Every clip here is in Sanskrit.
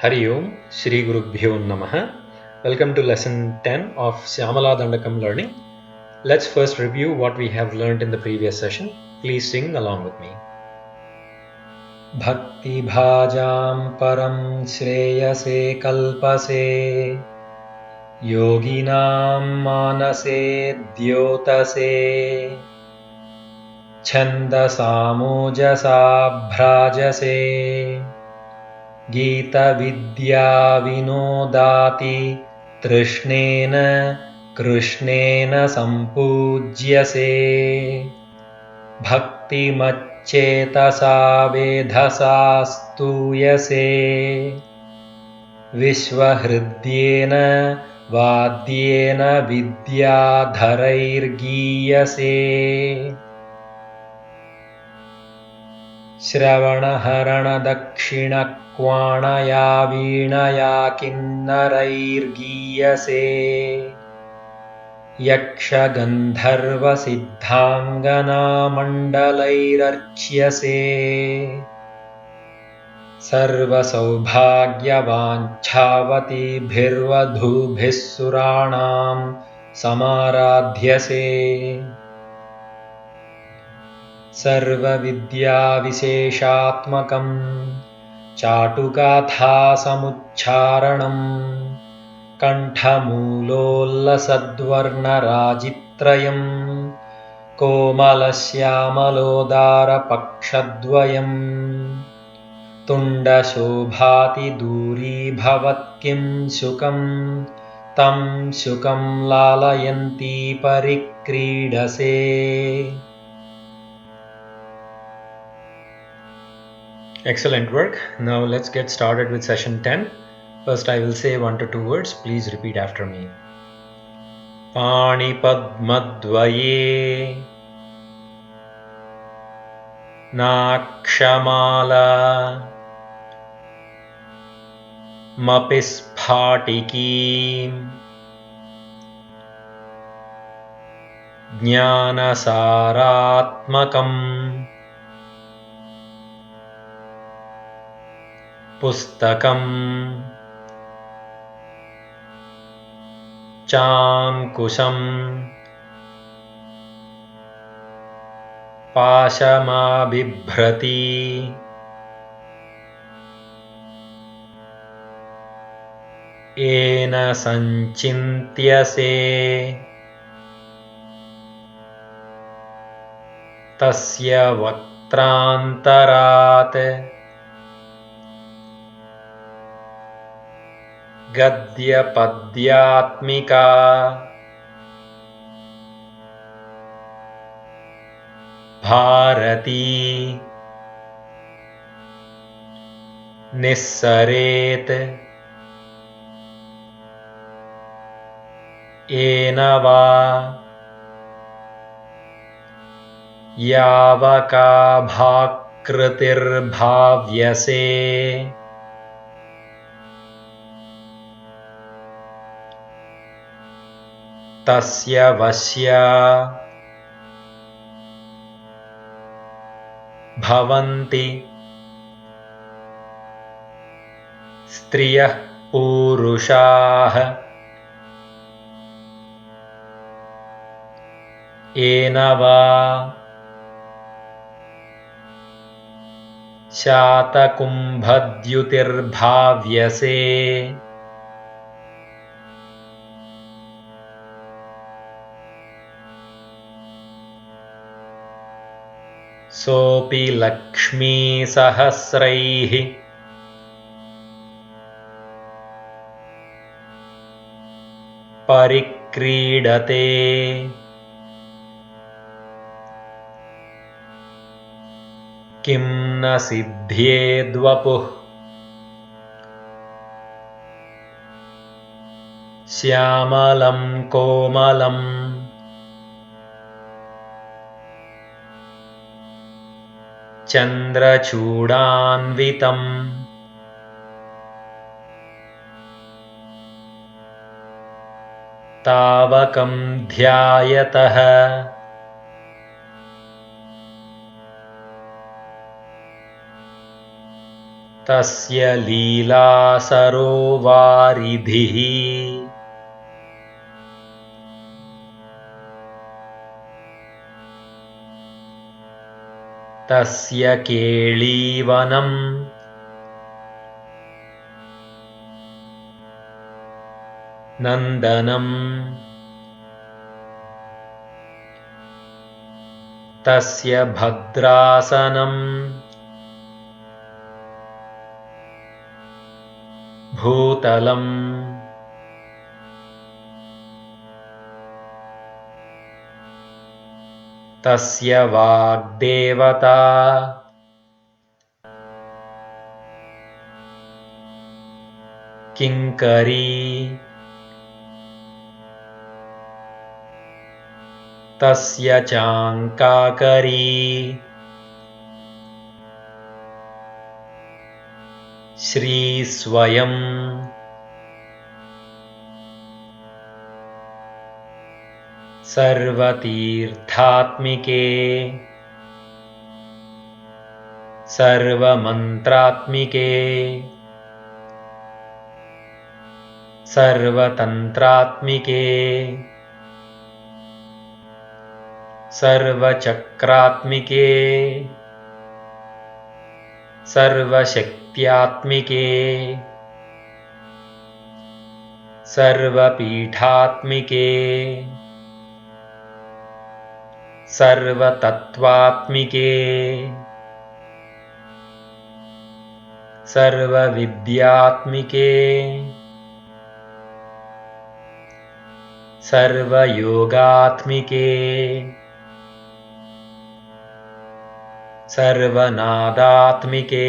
Hari Om, Shri Gurubhyo Namaha. Welcome to lesson 10 of Syamala Dandakam learning. Let's first review what we have learned in the previous session. Please sing along with me. Bhakti bhajam param shreyase kalpase yoginam manase dyotase छन्दसामोजसा भ्राजसे गीतविद्या विनोदाति तृष्णेन कृष्णेन सम्पूज्यसे भक्तिमच्चेतसा वेधसा स्तूयसे विश्वहृद्येन वाद्येन विद्याधरैर्गीयसे श्रवणहरणदक्षिणक्वाणया वीणया किन्नरैर्गीयसे यक्षगन्धर्वसिद्धाङ्गनामण्डलैरर्च्यसे सर्वसौभाग्यवाञ्छावतीभिर्वधूभिः सुराणां समाराध्यसे सर्वविद्याविशेषात्मकं चाटुकाथासमुच्चारणं कण्ठमूलोल्लसद्वर्णराजित्रयं कोमलश्यामलोदारपक्षद्वयं तुण्डशोभातिदूरीभवत्किं शुकं तं शुकं लालयन्ती परिक्रीडसे Excellent work. Now let's get started with session 10. First I will say 1 to 2 words. Please repeat after me. Panipadmadvaye Nakshamala Mapisphatiki Jnanasaratmakam पुस्तकं चाङ्कुशं पाशमाबिभ्रति येन सञ्चिन्त्यसे तस्य वक्त्रान्तरात् गद्यपद्यात्मिका भारती निस्सरेत् येन वा यावकाभाकृतिर्भाव्यसे तस्य वश्या भवन्ति स्त्रियः पूरुषाः येन वा शातकुम्भद्युतिर्भाव्यसे सोऽपि लक्ष्मीसहस्रैः परिक्रीडते किं न सिद्ध्येद्वपुः श्यामलं कोमलं चन्द्रचूडान्वितं तावकं ध्यायतः तस्य लीलासरोवारिधिः तस्य केळीवनम् नन्दनम् तस्य भद्रासनम् भूतलम् तस्य वाग्देवता किङ्करी तस्य चाङ्काकरी श्रीस्वयम् सर्वतीर्थात्मिके सर्वमन्त्रात्मिके सर्वतन्त्रात्मिके सर्वचक्रात्मिके सर्वशक्त्यात्मिके सर्वपीठात्मिके सर्वतत्त्वात्मिके सर्वविद्यात्मिके सर्वयोगात्मिके सर्वनादात्मिके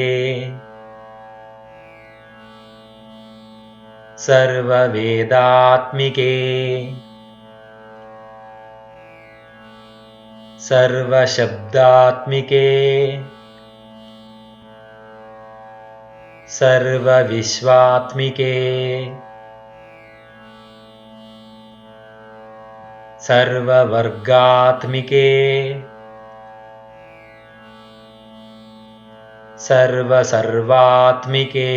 सर्ववेदात्मिके सर्वशब्दात्मिके सर्वविश्वात्मिके सर्ववर्गात्मिके सर्वसर्वात्मिके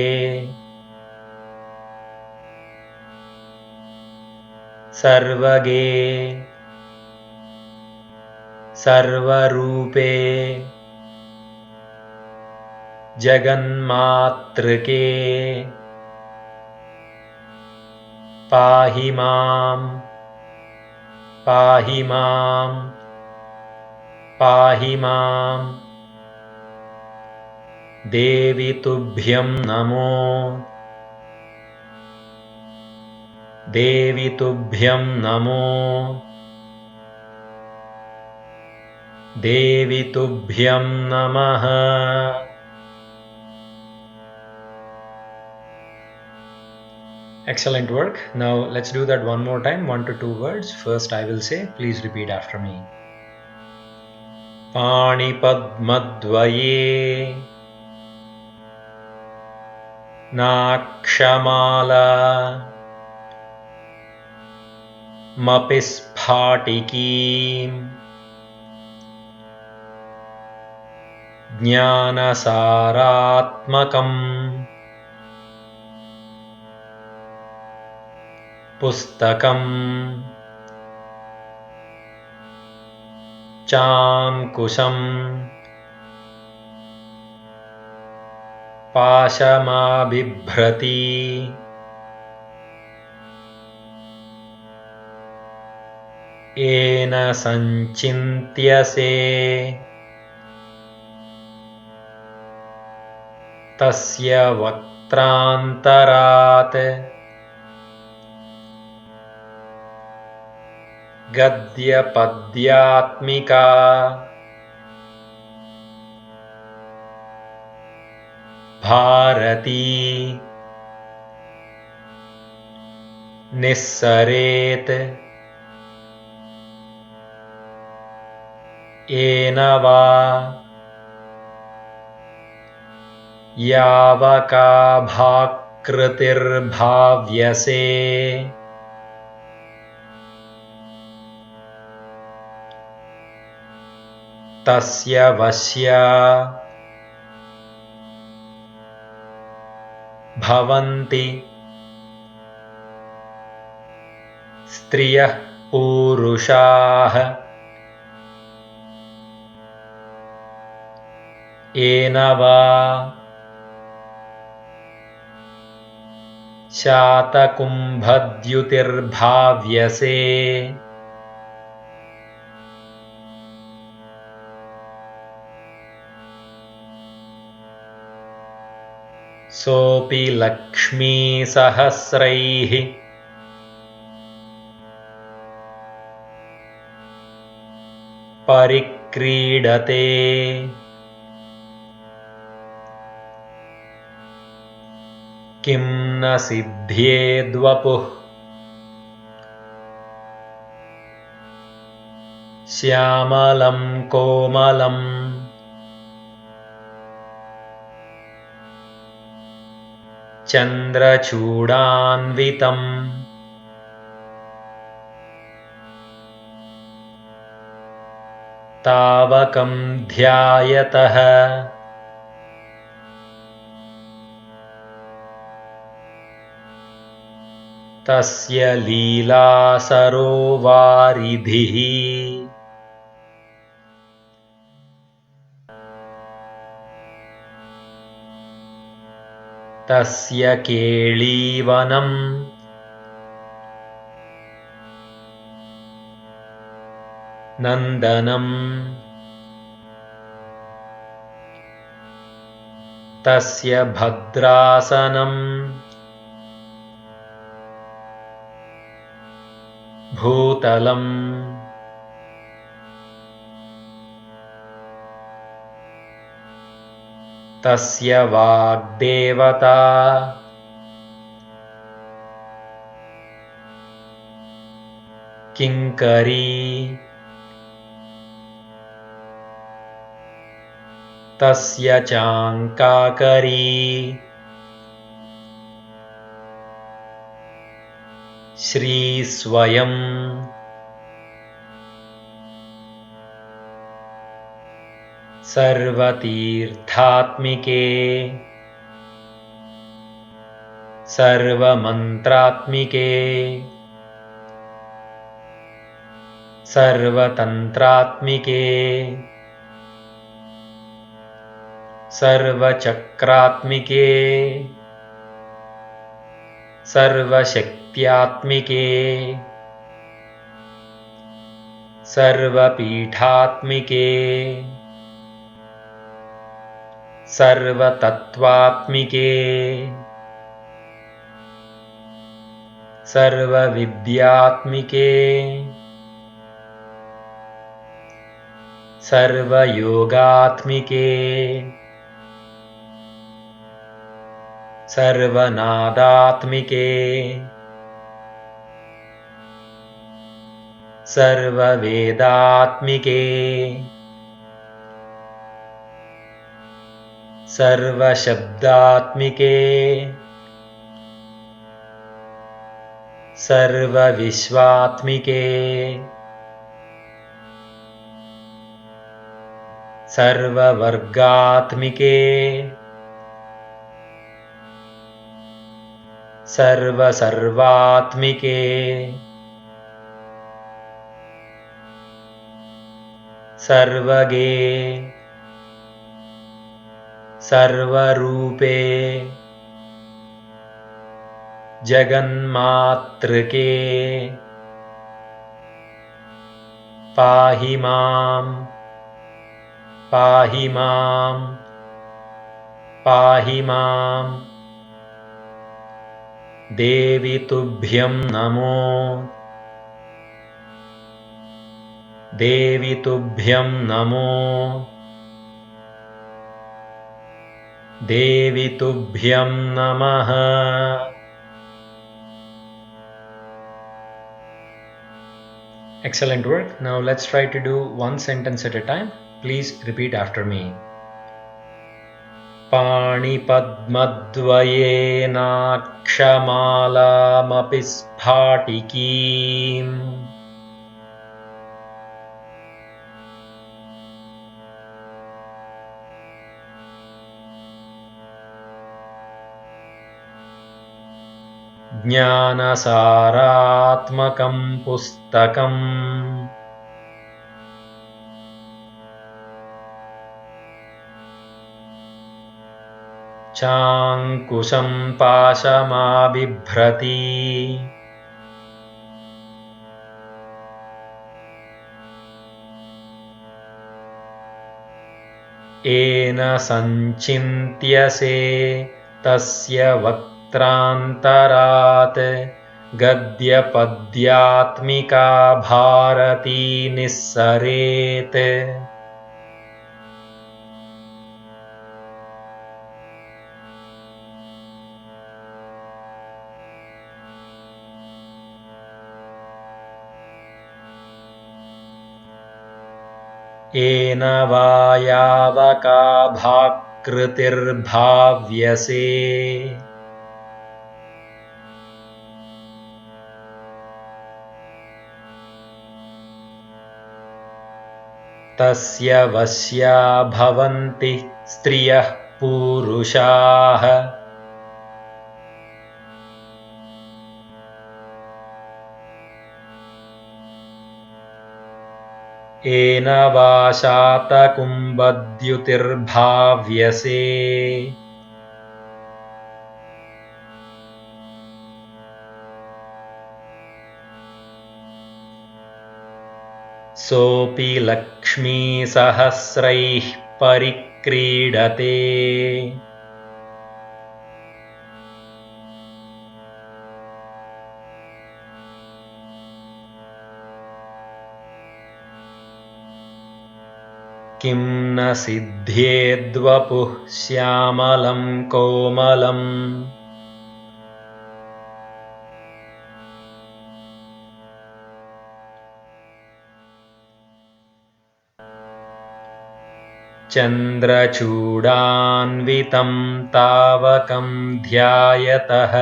सर्वगे सर्वरूपे जगन्मातृके पाहि मां पाहि मां पाहि मां देवि तुभ्यं नमो देवि तुभ्यं नमो देवि तुभ्यं नमः। Excellent work. Now let's do that one more time, 1 to 2 words. First I will say, please repeat after me. Panipadmadvaye Nakshamala Mapisphaटिकीं ज्ञानसारात्मकं पुस्तकं चाङ्कुशं पाशमाबिभ्रति येन सञ्चिन्त्यसे तस्य वक्त्रान्तरात् गद्यपद्यात्मिका भारती निस्सरेत् येन वा यावकाभाकृतिर्भाव्यसे तस्य वश्या भवन्ति स्त्रियः पूरुषाः येन वा शातकुम्भद्युतिर्भाव्यसे सोऽपि लक्ष्मीसहस्रैः परिक्रीडते किं न सिद्ध्येद्वपुः श्यामलं कोमलम् चन्द्रचूडान्वितम् तावकं ध्यायतः तस्य लीलासरोवारिधिः तस्य केळीवनम् नन्दनम् तस्य भद्रासनम् भूतलम् तस्य वाग्देवता किङ्करी तस्य चाङ्काकरी श्रीस्वयं सर्वतीर्थात्मिके सर्वमन्त्रात्मिके सर्वतन्त्रात्मिके सर्वचक्रात्मिके सर्वशक्त्यात्मिके सर्वपीठात्मिके सर्वतत्त्वात्मिके सर्वविद्यात्मिके सर्वयोगात्मिके सर्वनादात्मिके सर्ववेदात्मिके सर्वशब्दात्मिके सर्वविश्वात्मिके सर्ववर्गात्मिके सर्वसर्वात्मिके सर्वगे सर्वरूपे जगन्मातृके पाहि मां पाहि मां पाहि मां देवि तुभ्यं नमो देवि तुभ्यं नमो देवि तुभ्यं नमः। Excellent work. Now let's try to do one sentence at a time. Please repeat after me. पाणिपद्मद्वयेनाक्षमालामपि स्फाटिकीम् ज्ञानसारात्मकं पुस्तकम् चाङ्कुशं पाशमाबिभ्रति येन सञ्चिन्त्यसे तस्य वक्त्रान्तरात् गद्यपद्यात्मिका भारती निःसरेत् येन वायावका भाक्कृतिर्भाव्यसे तस्य वश्या भवन्ति स्त्रियः पूरुषाः येन वा शातकुम्भद्युतिर्भाव्यसे सोऽपि लक्ष्मीसहस्रैः परिक्रीडते किं न सिद्ध्येद्वपुः श्यामलं कोमलम् चन्द्रचूडान्वितं तावकं ध्यायतः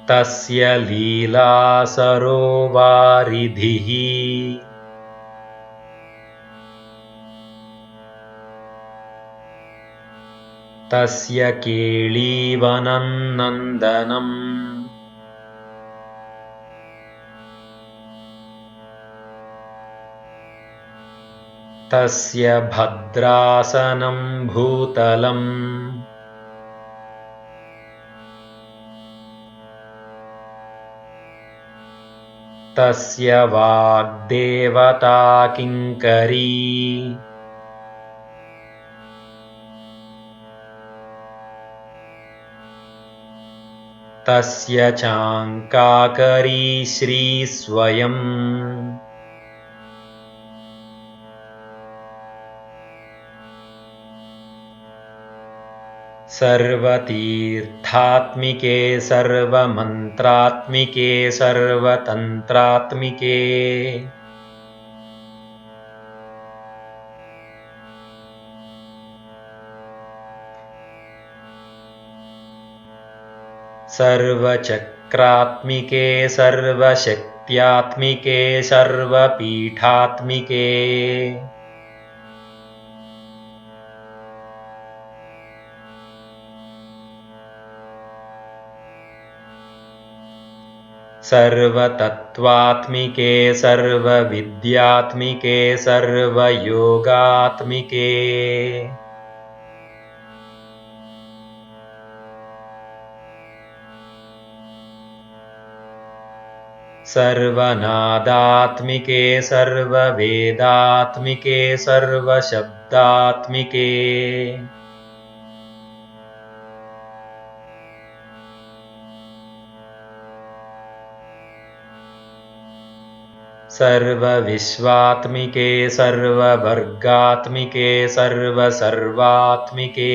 तस्य लीलासरोवारिधिः तस्य केळीवनं नन्दनम् तस्य भद्रासनं भूतलम् तस्य वाग्देवता किङ्करी तस्य चाङ्काकरी श्रीस्वयम् सर्वतीर्थात्मिके सर्वमन्त्रात्मिके सर्वतन्त्रात्मिके सर्वचक्रात्मिके सर्वशक्त्यात्मिके सर्वपीठात्मिके सर्वतत्त्वात्मिके सर्वविद्यात्मिके सर्वयोगात्मिके सर्वनादात्मिके सर्ववेदात्मिके सर्वशब्दात्मिके सर्वविश्वात्मिके सर्ववर्गात्मिके सर्वसर्वात्मिके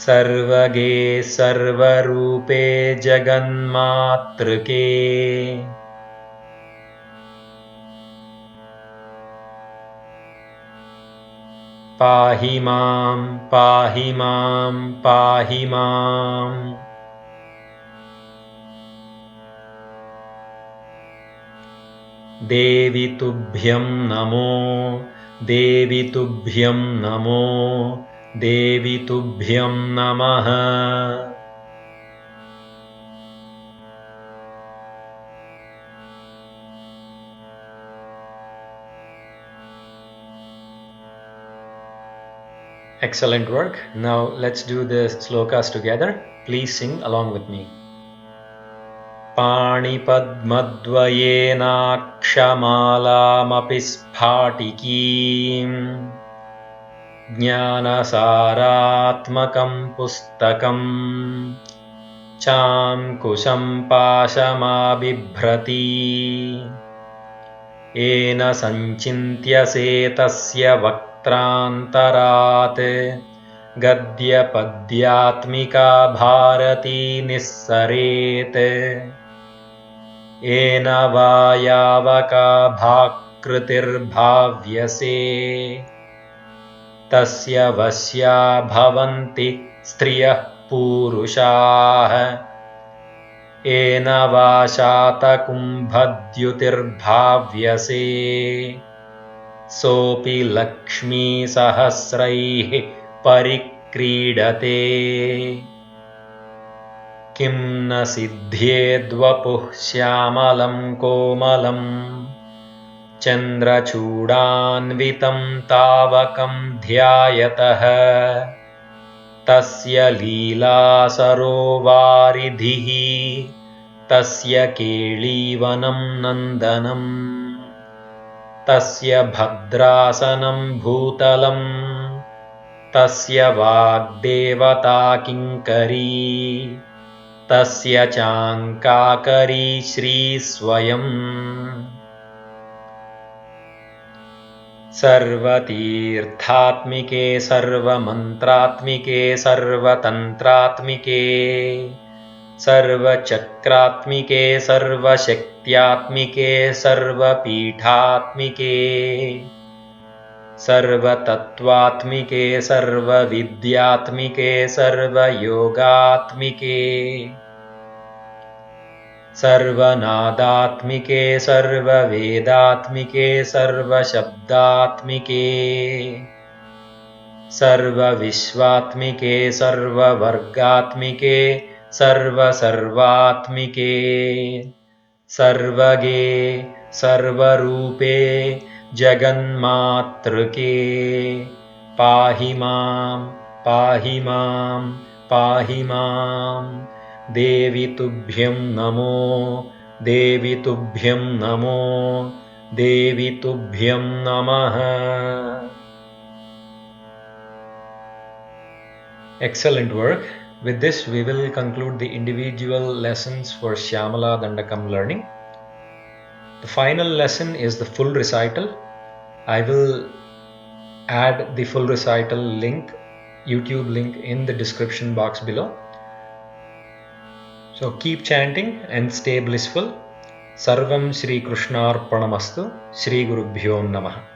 सर्वगे सर्वरूपे जगन्मातृके पाहि मां पाहि मां पाहि माम्। देवि तुभ्यं नमो देवि तुभ्यं नमो देवि तुभ्यं नमः। Excellent work. Now let's do the slokas together. Please sing along with me. पाणिपद्मद्वयेनाक्षमालामपि स्फाटिकीम् ज्ञानसारात्मकं पुस्तकम् चाङ्कुशं पाशमाबिभ्रती येन सञ्चिन्त्यसे तस्य वक्त्रान्तरात् गद्यपद्यात्मिका भारती निःसरेत् येन वा यावका भाकृतिर्भाव्यसे तस्य वश्या भवन्ति स्त्रियः पूरुषाः येन वा शातकुम्भद्युतिर्भाव्यसे सोऽपि लक्ष्मीसहस्रैः परिक्रीडते किं न सिद्ध्येद्वपुः श्यामलं कोमलं चन्द्रचूडान्वितं तावकं ध्यायतः तस्य लीलासरोवारिधिः तस्य केळीवनं नन्दनम् तस्य भद्रासनं भूतलं तस्य वाग्देवता किङ्करी तस्य चाङ्काकरी श्रीस्वयम् सर्वतीर्थात्मिके सर्वमन्त्रात्मिके सर्वतन्त्रात्मिके सर्वचक्रात्मिके सर्वशक्त्यात्मिके सर्वपीठात्मिके सर्वतत्त्वात्मिके सर्वविद्यात्मिके सर्वयोगात्मिके सर्वनादात्मिके सर्ववेदात्मिके सर्वशब्दात्मिके सर्वविश्वात्मिके सर्ववर्गात्मिके सर्वसर्वात्मिके सर्वगे सर्वरूपे जगन्मातृके पाहि मां पाहि मां पाहि माम्। देवि तुभ्यं नमो देवि तुभ्यं नमो देवि तुभ्यं नमः। Excellent work. With this, we will conclude the individual lessons for Shyamala Dandakam learning. The final lesson is the full recital. I will add the full recital link, YouTube link, in the description box below. So keep chanting and stay blissful. Sarvam Shri Krishnarpanamastu. Shri Gurubhyo Namaha.